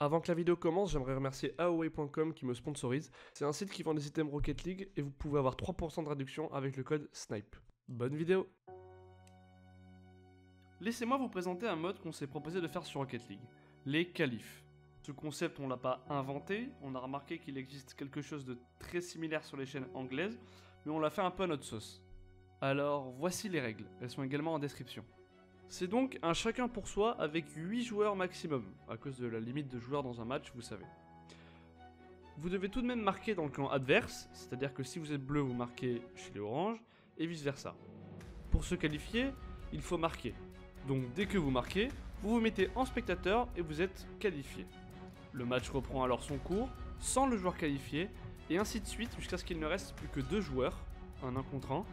Avant que la vidéo commence, j'aimerais remercier AOA.com qui me sponsorise. C'est un site qui vend des items Rocket League et vous pouvez avoir 3% de réduction avec le code SNIPE. Bonne vidéo! Laissez-moi vous présenter un mode qu'on s'est proposé de faire sur Rocket League, les qualifs. Ce concept on l'a pas inventé, on a remarqué qu'il existe quelque chose de très similaire sur les chaînes anglaises, mais on l'a fait un peu à notre sauce. Alors voici les règles, elles sont également en description. C'est donc un chacun pour soi avec 8 joueurs maximum, à cause de la limite de joueurs dans un match, vous savez. Vous devez tout de même marquer dans le camp adverse, c'est-à-dire que si vous êtes bleu, vous marquez chez les oranges, et vice versa. Pour se qualifier, il faut marquer. Donc dès que vous marquez, vous vous mettez en spectateur et vous êtes qualifié. Le match reprend alors son cours, sans le joueur qualifié, et ainsi de suite jusqu'à ce qu'il ne reste plus que 2 joueurs, un contre 1,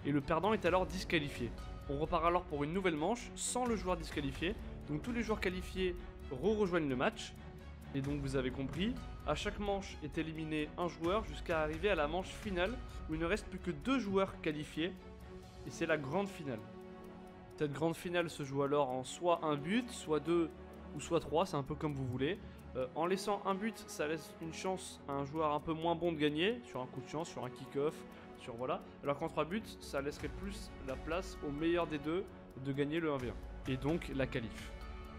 et le perdant est alors disqualifié. On repart alors pour une nouvelle manche sans le joueur disqualifié, donc tous les joueurs qualifiés rejoignent le match, et donc vous avez compris, à chaque manche est éliminé un joueur jusqu'à arriver à la manche finale où il ne reste plus que 2 joueurs qualifiés, et c'est la grande finale. Cette grande finale se joue alors en soit un but, soit 2 ou soit 3, c'est un peu comme vous voulez. En laissant un but, ça laisse une chance à un joueur un peu moins bon de gagner, sur un coup de chance, sur un kick-off, sur voilà. Alors qu'en 3 buts, ça laisserait plus la place au meilleur des deux de gagner le 1v1. Et donc la qualif.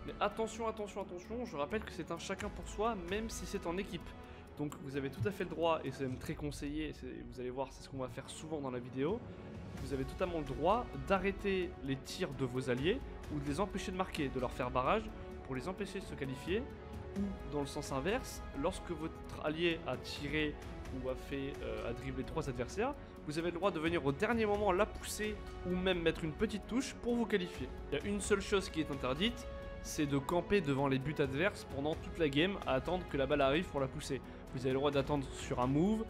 Mais attention, attention, attention, je rappelle que c'est un chacun pour soi, même si c'est en équipe. Donc vous avez tout à fait le droit, et c'est même très conseillé, vous allez voir, c'est ce qu'on va faire souvent dans la vidéo. Vous avez totalement le droit d'arrêter les tirs de vos alliés, ou de les empêcher de marquer, de leur faire barrage, pour les empêcher de se qualifier. Ou dans le sens inverse, lorsque votre allié a tiré ou a dribblé 3 adversaires, vous avez le droit de venir au dernier moment la pousser ou même mettre une petite touche pour vous qualifier. Il y a une seule chose qui est interdite, c'est de camper devant les buts adverses pendant toute la game à attendre que la balle arrive pour la pousser. Vous avez le droit d'attendre sur un move,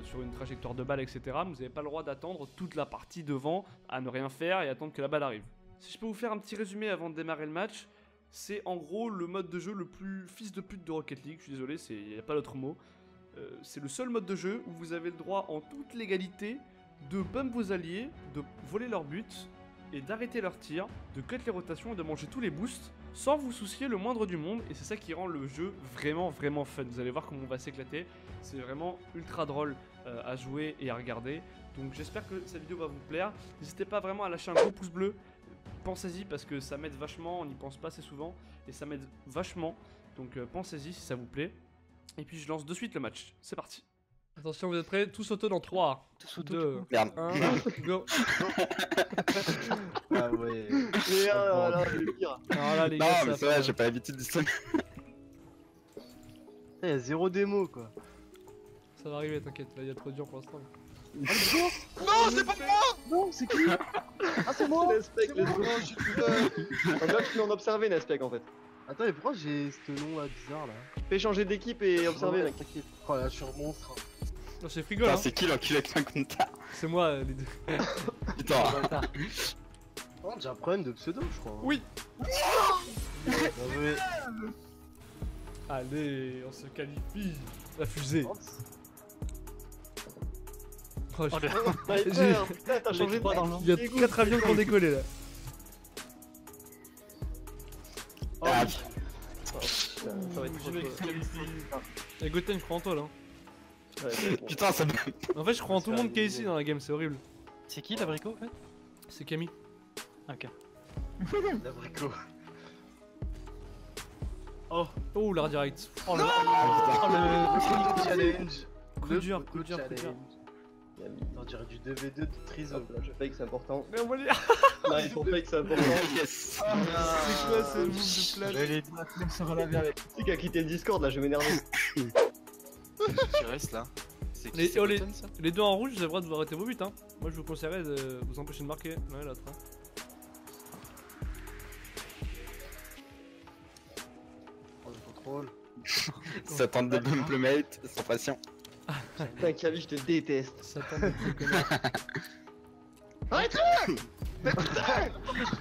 sur une trajectoire de balle, etc. Mais vous n'avez pas le droit d'attendre toute la partie devant à ne rien faire et attendre que la balle arrive. Si je peux vous faire un petit résumé avant de démarrer le match, c'est en gros le mode de jeu le plus fils de pute de Rocket League, je suis désolé, il n'y a pas d'autre mot. C'est le seul mode de jeu où vous avez le droit en toute légalité de bump vos alliés, de voler leurs buts et d'arrêter leurs tirs, de cut les rotations et de manger tous les boosts sans vous soucier le moindre du monde, et c'est ça qui rend le jeu vraiment vraiment fun. Vous allez voir comment on va s'éclater, c'est vraiment ultra drôle à jouer et à regarder. Donc j'espère que cette vidéo va vous plaire, n'hésitez pas vraiment à lâcher un gros pouce bleu. Pensez-y parce que ça m'aide vachement, on n'y pense pas assez souvent et ça m'aide vachement, donc pensez-y si ça vous plaît. Et puis je lance de suite le match, c'est parti. Attention, vous êtes prêts? Tous auto dans 3, 2, Merde. 1, go. Ah ouais. Et là, le pire. Alors là les Non, gars, mais c'est vrai, j'ai pas l'habitude de ça. Il y a zéro démo quoi. ça va arriver, t'inquiète, là il y a trop dur pour l'instant. Non, c'est pas moi. Non, c'est qui? Ah, c'est moi. Nespec, let's go. Je suis tout seul. On a pu en observer, Nespec en fait. Attends, mais pourquoi j'ai ce nom là bizarre là? Fais changer d'équipe et observer, mec. T'inquiète. Oh là, je suis un monstre. Non, c'est frigo là. Putain, c'est qui l'enculé avec ma compta? C'est moi les deux. Putain. Oh, j'ai un problème de pseudo, je crois. Oui. Bien joué. Allez, on se qualifie. La fusée. Oh, Oh, je- Sniper, putain, t'as changé de nom. Il y a 4 avions qui ont décollé là. Oh, Ah, ça va être trop chaud. Et Goten, je crois en toi là. Ouais, bon. Putain, ça me. En fait, je crois en tout le monde qui est ici dans la game, c'est horrible. C'est qui l'abricot en fait? C'est Camille. Ok. l'abricot. Oh, l'art direct. Oh le Le challenge. Coup dur, coup dur, coup dur. On dirait du 2v2 de Trizo. Hop là, je fake, c'est important. Mais on va les. Là, il faut fake, c'est important. Yes. C'est quoi ce move de flash? J'allais dire sur la merde. C'est qui a quitté le Discord là, je vais m'énerver. Qui reste là? C'est Les- qui? oh, les- Button, ça? Les deux en rouge, vous avez le droit de vous arrêter vos buts hein. Moi je vous conseillerais de vous empêcher de marquer l'un et l'autre hein. Oh, le contrôle. Ça tente de bump le mate, sans passion. Putain, Kavi, je te déteste. Ça tente d'être le connard. Arrête-le.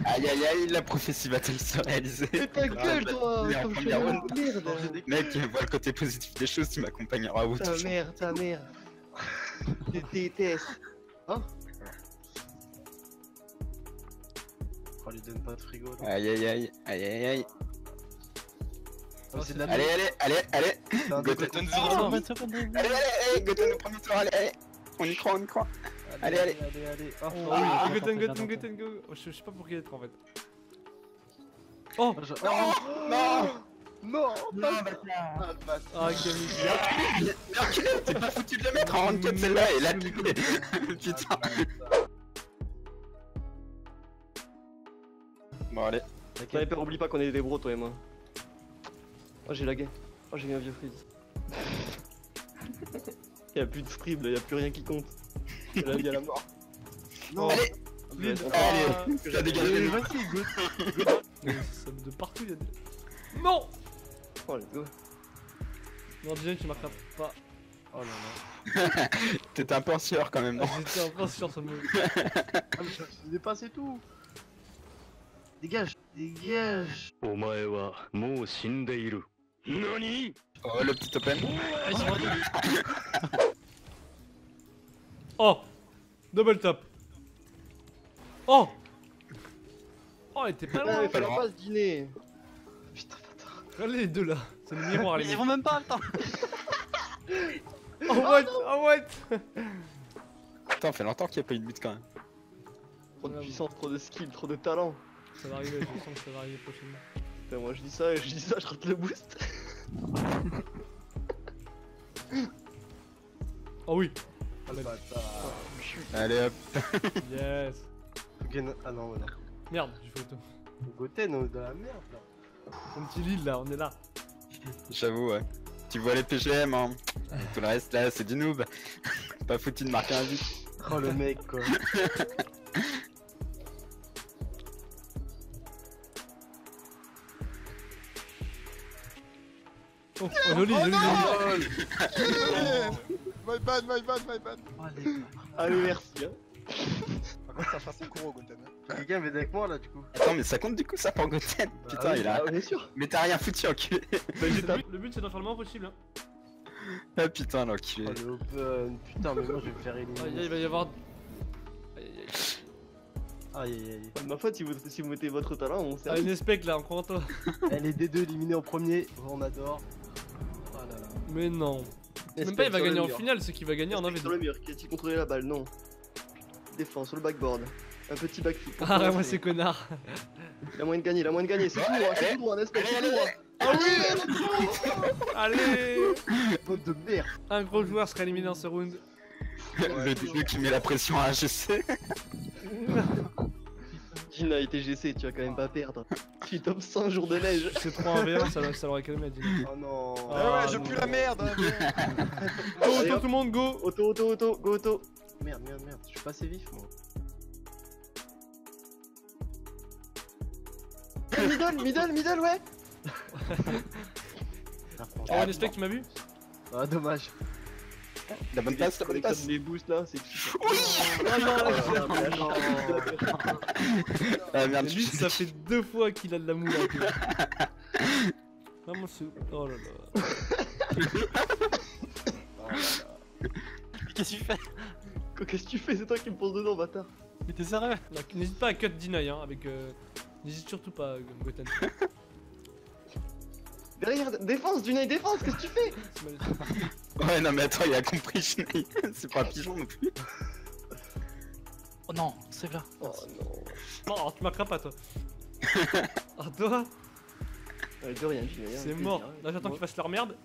Aïe aïe aïe, la prophétie va-t-elle se réaliser? Mais ta gueule, toi. Mais en Comme je première suis round. merde. Mec, vois le côté positif des choses, tu m'accompagneras au Ta mère, ta mère. Je te déteste. Hein? Oh, lui donne pas de frigo là. Aïe aïe aïe, aïe aïe aïe. C'est de la Allez, allez. C'est un Goten. décompte. Allez, Goten au premier tour, allez. On y croit. Allez. Allez. Oh, Ah oui, attends, Goten, go. Je sais pas pour qui être en fait. Oh Non, Ah, Camille. Mais t'es pas foutu de le mettre en rank celle-là, et là, putain. Bon, allez. Sniper, oublie pas qu'on est des bros, toi et moi. Oh, j'ai lagué. Oh, j'ai eu un vieux freeze. Y'a plus de scribe là, y'a plus rien qui compte. C'est la vie à la mort. Non. Allez. Lille. Allez, ça dégage les mains. Ça de partout, y'a des. Non. Oh, let's go. Non, déjà, tu marqueras pas. Oh là là. T'étais un peu en sueur quand même, non? J'étais un peu sûr, ça me. Ah, mais je dépassé tout. Dégage. お前はもう死んでいる。何？ Oh, le petit open. Oh. Double tap. Oh. Oh, elle était pas Ah, loin. mais fallait pas se dîner. Putain, bâtard. Regardez les deux là. C'est le miroir, les Ils mecs. vont même pas, attends. Oh, what? Attends, fait longtemps qu'il n'y a pas eu de but quand même. Trop de puissance, trop de skill, trop de talent. Ça va arriver, je sens que ça va arriver prochainement. Putain, moi je dis ça, je rate le boost. Oh oui. Ah, le bâtard. Allez hop. Yes. Ah non, mais non. Merde, j'ai fait auto. Goten, on est dans la merde là. Mon petit Lille là, on est là. J'avoue, ouais. Tu vois les PGM, hein. Tout le reste là, c'est du noob. Pas foutu de marquer un but. Oh le mec quoi. Oh, joli. My bad. Oh les gars. Allez, merci. Hein. Par contre, ça passe un gros Goten. Quelqu'un vient avec moi là du coup. Attends, mais ça compte du coup ça pour Goten? Putain, il a. Ah, bien sûr. Mais t'as rien foutu, enculé. Le but c'est d'en faire le moins possible. Hein. Ah putain, l'enculé. Oh le open. Putain, mais moi je vais me faire éliminer. Aïe, il va y avoir. Aïe. Pas de ma faute si vous mettez votre talent, on Ah, sert. une espèce là, on croit en toi. Elle est D2 éliminée en premier. Oh, on adore. Oh là là. Mais non. Même pas il va gagner en finale, c'est qu'il va gagner en Sur le 1v2. mur, qui a-t-il contrôlé la balle? Non. Défense sur le backboard. Un petit backflip. pour Ah, moi commencer. c'est connard. Il a moyen de gagner, c'est tout droit, c'est tout droit, n'est-ce pas? C'est tout droit. Ah oui. Allez. Faute de merde. Un gros joueur sera éliminé dans ce round. Le début qui met la pression à AGC. Gina a été GC, tu vas quand même pas perdre. Tu top 100 jours de neige. C'est 3-1v1, ça l'aurait calmé à dire. Oh non. Ah, je non. pue la merde. Go, Allez, auto, hop. tout le monde, go. Auto, go auto. Merde. Je suis pas assez vif moi. Middle, ouais. Oh, une espèce, tu m'as vu? Ah dommage. La bonne passe, la bonne passe. Les boosts là, c'est Ah merde, Lui, ça fait 2 fois qu'il a de la moule. Vraiment, c'est. Oh là là. Qu'est-ce que tu fais? Qu'est-ce que tu fais? C'est toi qui me poses dedans, bâtard. Mais t'es sérieux? N'hésite pas à cut deny hein, avec. N'hésite surtout pas, Goten. Derrière, défense, Dunay, défense, qu'est-ce que tu fais? C'est mal. Ouais, non, mais attends, il a compris, Chenille. C'est pas un pigeon non plus. Oh non, c'est là. Oh non. Non, tu marqueras pas, toi. Ah, toi? De rien, tu rien. C'est mort. Là, j'attends qu'ils fassent leur merde.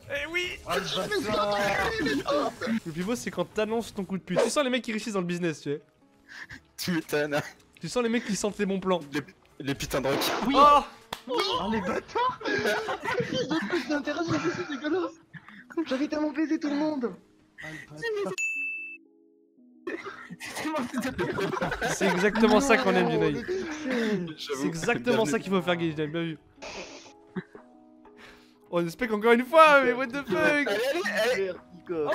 Eh oui! Ah le bâtard. Le pivot, c'est quand t'annonces ton coup de pute. Tu sens les mecs qui réussissent dans le business, tu sais. Tu m'étonnes. Tu sens les mecs qui sentent les bons plans. Les putains de requins. Oui! Oh! Oh les bâtards. J'ai interagi, c'est dégueulasse. J'avais tellement baisé tout le monde. Ah le bâtard. C'est exactement ça qu'on aime, Unai. J'avoue. C'est exactement ça qu'il faut faire gagner, j'ai bien vu. Oh, on spec encore une fois, mais what the fuck! Allez. Merde, Nico.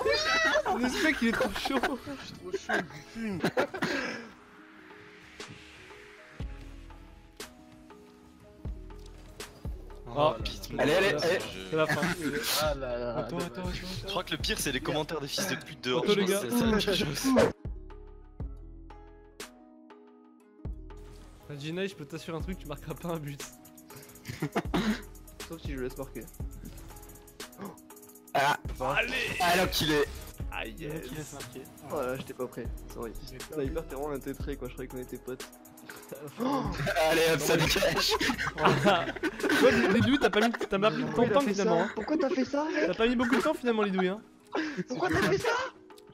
On spec, il est trop chaud. Je suis trop chaud, je fume. Oh, Allez, c'est la fin. Ah là là. Attends. Je crois que le pire, c'est les commentaires des fils de pute dehors. Attends, Je les pense gars. que c'est ça la pire chose. Gina, je peux t'assurer un truc, tu marqueras pas un but. Sauf si je le laisse marquer. Ah, Allez. ah l'enculé. Aïe, Il y en a qui laissent marquer. Voilà, j'étais pas prêt. Sorry. Sniper, t'es vraiment un tétré quoi, je croyais qu'on était potes. Allez hop, ça dégage. Voilà. Toi, Lidouille, t'as pas mis tant de temps finalement. Hein. Pourquoi t'as fait ça, mec? T'as pas mis beaucoup de temps finalement, Lidouille. Hein. Pourquoi t'as fait ça?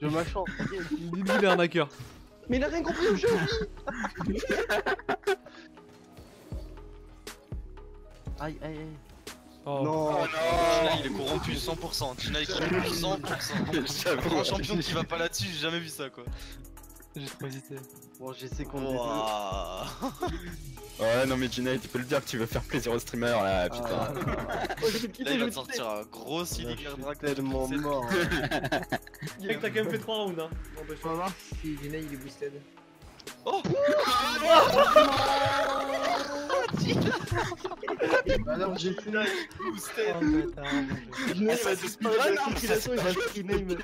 Je m'achante. Lidouille, il est un hacker. Mais il a rien compris au jeu, lui. Aïe, aïe, aïe. Oh. Non. Oh Tina, non. il est corrompu 100%. Tina, il est corrompu 100%. Pour un champion qui va pas là-dessus, j'ai jamais vu ça quoi. J'ai trop hésité. Bon, j'essaie qu'on le Wouah. Ouais, non mais Gina, tu peux le dire que tu veux faire plaisir aux streamers là, putain. Oh, j'ai fait Là, quitter, il je va vais te sortir un gros Je Silic suis tellement mort. Mec, t'as quand même fait 3 rounds. Hein. On va voir si Gina il est boosted. Oh. Bah non, j'ai fait là. Boosted. Oh, bâtard, Gina, il va disparaître de la circulation, il va screener, mais.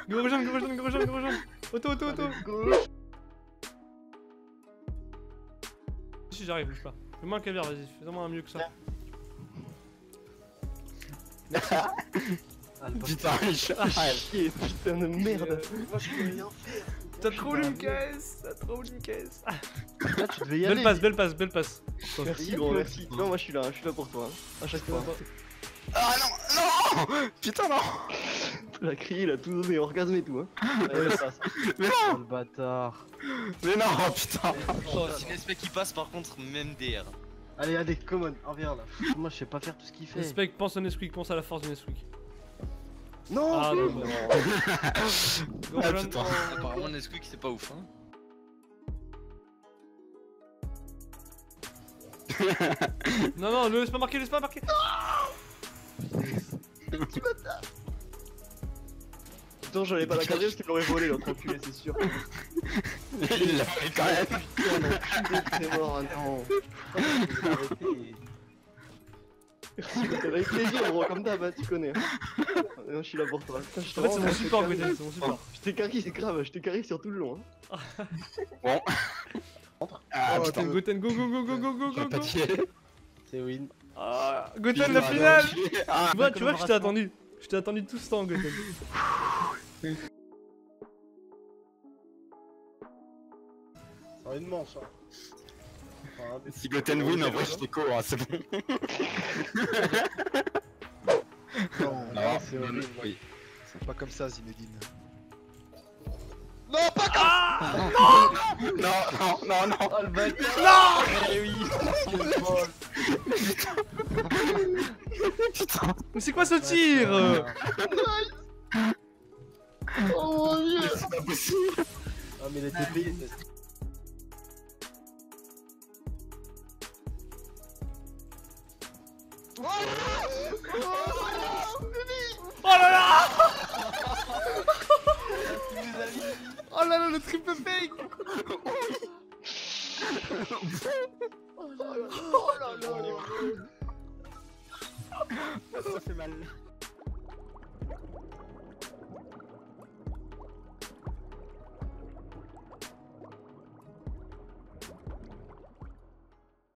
Gros jump, gros jump, gros jump, gros jump. Auto, auto, auto. Si j'arrive, bouge pas. Fais-moi un caviar, vas-y, fais-moi un mieux que ça. Putain, Putain de merde. Moi je peux rien faire. T'as trop lu une caisse, t'as trop lu une caisse. Là, tu devais y aller. Belle passe, belle passe. Merci, gros, merci. Non, moi je suis là pour toi. Hein. À chaque fois. Ah non, non. Putain non. Il a crié, il a tout donné, orgasme et tout. Hein. Ouais, ça. Mais Oh non. le bâtard. Mais non, putain. Oh, si Nespec qui passe, par contre, même DR. Allez, allez, come on, reviens là. Moi je sais pas faire tout ce qu'il fait. Nesquik, pense à Nesquik, pense à la force de Nesquik. Non, Ah non, non. Go Ah, run. putain. Apparemment, Nesquik c'est pas ouf. Hein. Non, non, le laisse pas marquer, laisse pas marquer. Putain, j'allais pas la cadrer parce qu'il me l'aurait volé l'autre enculé, c'est sûr. Il l'a fait quand même. Putain, c'est mort, non. Avec plaisir, gros, comme d'hab, hein, tu connais. Non, je suis là pour toi. Putain, je En fait, c'est mon support, Goten, c'est mon support. Je t'ai carré, c'est grave, je t'ai carré sur tout le long. Hein. Bon. Ah Oh, putain. Goten, go, go, go, go, go, go, J'aurais go, pas go. d'y aller. C'est win. Ah, Goten, la finale. Ah, Tu vois que je t'ai attendu. Je t'ai attendu tout ce temps, Goten. C'est une manche, hein. Enfin, si Goten win, en vrai, je t'ai court, hein, c'est bon. non, Non, c'est horrible. oui. C'est pas comme ça, Zinedine. Non, non, non, non. Oh le bâtard. Eh oui. Putain. Mais c'est quoi ce tir? Oh mon dieu. C'est pas possible. Ah, mais il a été payé. Oh là là. Oh là là, le triple fake. Oh là là. Ça fait mal.